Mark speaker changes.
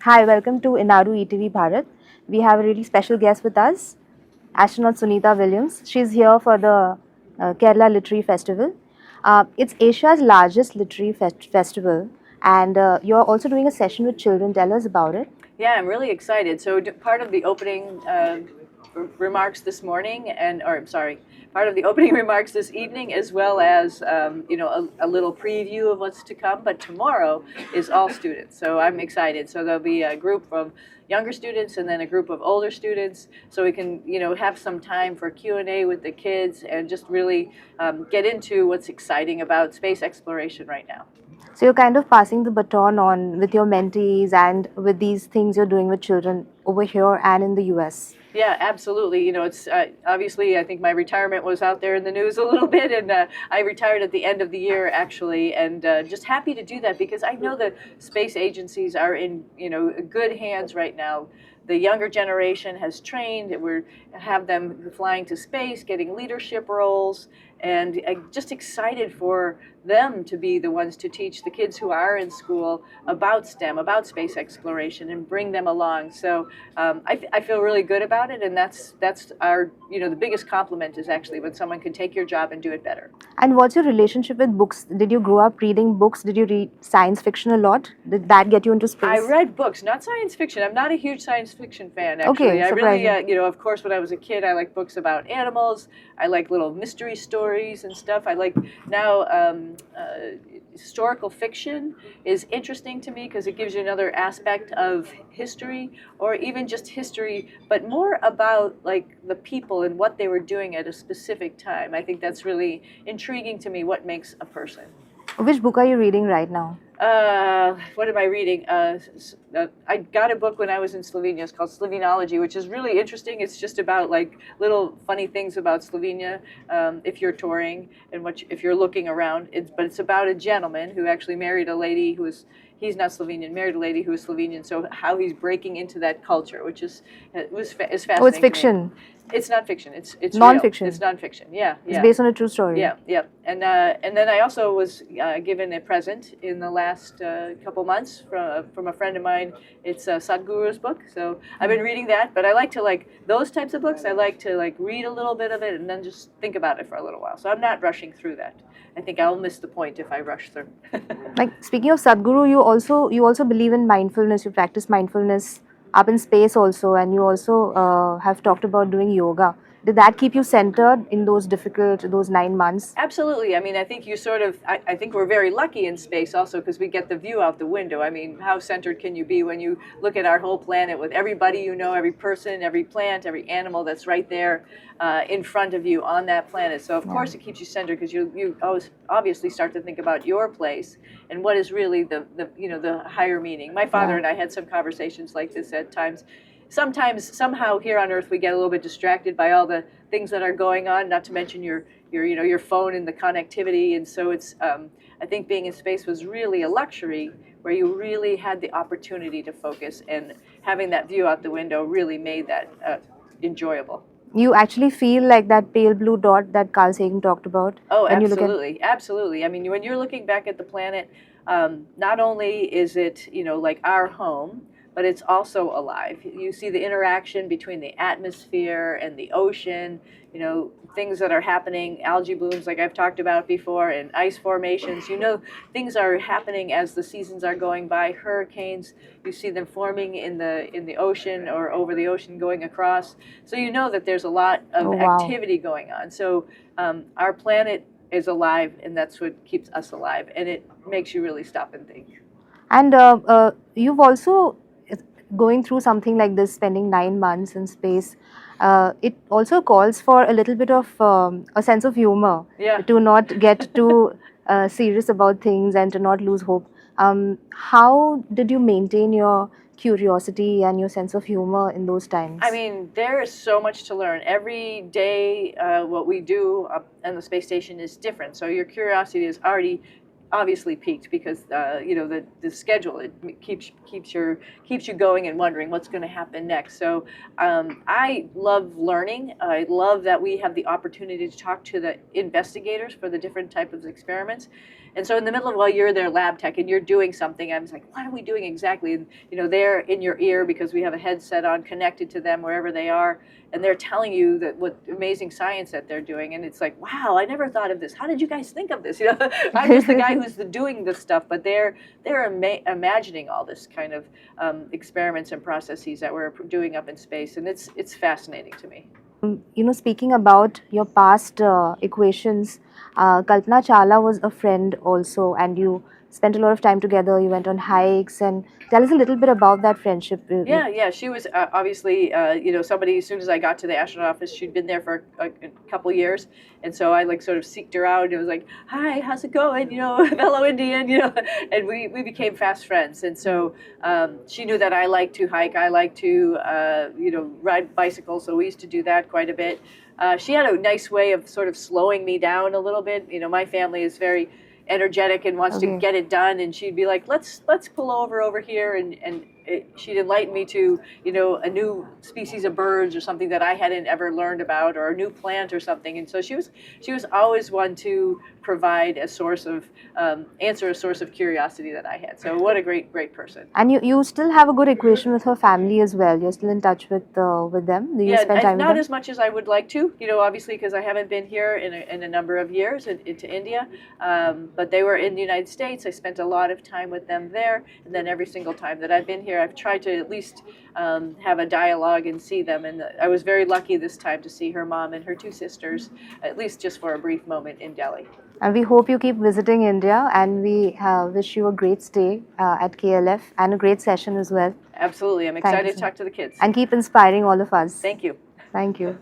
Speaker 1: Hi, welcome to Inaru ETV Bharat. We have a really special guest with us, astronaut Sunita Williams. She's here for the Kerala Literary Festival. It's Asia's largest literary festival, and you're also doing a session with children. Tell us about it.
Speaker 2: Yeah, I'm really excited. So part of the opening remarks this morning, part of the opening remarks this evening, as well as a little preview of what's to come. But tomorrow is all students, so I'm excited. So there'll be a group of younger students and then a group of older students, so we can have some time for Q&A with the kids and just really get into what's exciting about space exploration right now.
Speaker 1: So you're kind of passing the baton on with your mentees and with these things you're doing with children over here and in the US.
Speaker 2: Yeah, absolutely. It's obviously, I think my retirement was out there in the news a little bit, and I retired at the end of the year, actually, and just happy to do that because I know the space agencies are in, good hands right now. The younger generation has trained. We have them flying to space, getting leadership roles, and just excited for them to be the ones to teach the kids who are in school about STEM, about space exploration, and bring them along. So I feel really good about it, and that's our, the biggest compliment is actually when someone can take your job and do it better.
Speaker 1: And what's your relationship with books? Did you grow up reading books? Did you read science fiction a lot? Did that get you into space?
Speaker 2: I read books, not science fiction. I'm not a huge science fiction fan, actually.
Speaker 1: Okay,
Speaker 2: I really, of course, when I was a kid, I liked books about animals. I like little mystery stories and stuff. I like now historical fiction is interesting to me because it gives you another aspect of history, or even just history, but more about like the people and what they were doing at a specific time. I think that's really intriguing to me, what makes a person.
Speaker 1: Which book are you reading right now?
Speaker 2: What am I reading? I got a book when I was in Slovenia. It's called Slovenology, which is really interesting. It's just about like little funny things about Slovenia if you're touring and if you're looking around. But it's about a gentleman who actually married a lady who was, he's not Slovenian, married a lady who was Slovenian. So how he's breaking into that culture, which is fascinating.
Speaker 1: Oh, it's fiction.
Speaker 2: It's not fiction. It's
Speaker 1: non-fiction.
Speaker 2: It's non-fiction. Yeah.
Speaker 1: It's based on a true story.
Speaker 2: Yeah. And then I also was given a present in the last couple months from a friend of mine. It's Sadhguru's book. So I've been reading that, but I like to those types of books. I like to read a little bit of it and then just think about it for a little while. So I'm not rushing through that. I think I'll miss the point if I rush through.
Speaker 1: Speaking of Sadhguru, you also believe in mindfulness. You practice mindfulness up in space also, and you also have talked about doing yoga. Did that keep you centered in those 9 months?
Speaker 2: Absolutely. I mean, I think I think we're very lucky in space also because we get the view out the window. I mean, how centered can you be when you look at our whole planet with everybody every person, every plant, every animal that's right there in front of you on that planet. So of course it keeps you centered because you always obviously start to think about your place and what is really the higher meaning. My father and I had some conversations like this at times. Sometimes, somehow, here on Earth, we get a little bit distracted by all the things that are going on. Not to mention your phone and the connectivity. And so it's, I think, being in space was really a luxury where you really had the opportunity to focus, and having that view out the window really made that enjoyable.
Speaker 1: You actually feel like that pale blue dot that Carl Sagan talked about?
Speaker 2: Oh, absolutely, absolutely. I mean, when you're looking back at the planet, not only is it like our home, but it's also alive. You see the interaction between the atmosphere and the ocean, things that are happening, algae blooms like I've talked about before, and ice formations. Things are happening as the seasons are going by. Hurricanes, you see them forming in the ocean or over the ocean going across. So that there's a lot of activity going on. So our planet is alive, and that's what keeps us alive, and it makes you really stop and think.
Speaker 1: And you've also going through something like this, spending 9 months in space, it also calls for a little bit of a sense of humor, to not get too serious about things and to not lose hope. How did you maintain your curiosity and your sense of humor in those times?
Speaker 2: I mean, there is so much to learn. Every day, what we do up on the space station is different. So your curiosity is already obviously peaked because the schedule, it keeps you going and wondering what's going to happen next. So I love learning. I love that we have the opportunity to talk to the investigators for the different types of experiments, And so in the middle of, while you're their lab tech and you're doing something, I was like, what are we doing exactly? And, you know, they're in your ear because we have a headset on connected to them wherever they are. And they're telling you that what amazing science that they're doing. And it's like, wow, I never thought of this. How did you guys think of this? You know, I'm just the guy who's doing this stuff, but they're imagining all this kind of experiments and processes that we're doing up in space. And it's fascinating to me.
Speaker 1: You know, speaking about your past equations, Kalpana Chawla was a friend also, and you spent a lot of time together. You went on hikes, and tell us a little bit about that friendship.
Speaker 2: Yeah. She was obviously, you know, somebody. As soon as I got to the astronaut office, she'd been there for a couple years, and so I like sort of seeked her out. And it was like, "Hi, how's it going?" You know, fellow Indian. You know, and we became fast friends. And so she knew that I like to hike. I like to you know, ride bicycles. So we used to do that quite a bit. She had a nice way of sort of slowing me down a little bit. You know, my family is very energetic and wants to get it done, and she'd be like, let's pull over here, and she'd enlighten me to, you know, a new species of birds or something that I hadn't ever learned about, or a new plant or something. And so she was always one to provide a source of answer a source of curiosity that I had. So what a great person.
Speaker 1: And you still have a good equation with her family as well. You're still in touch with them. Do you spend time with
Speaker 2: not
Speaker 1: them?
Speaker 2: as much as I would like to, you know, obviously, because I haven't been here in a number of years into India, but they were in the United States. I spent a lot of time with them there, and then every single time that I've been here, I've tried to at least have a dialogue and see them. And I was very lucky this time to see her mom and her two sisters, at least just for a brief moment in Delhi.
Speaker 1: And we hope you keep visiting India, and we wish you a great stay at KLF and a great session as well.
Speaker 2: Absolutely. I'm excited to talk to the kids.
Speaker 1: And keep inspiring all of us.
Speaker 2: Thank you.
Speaker 1: Thank you.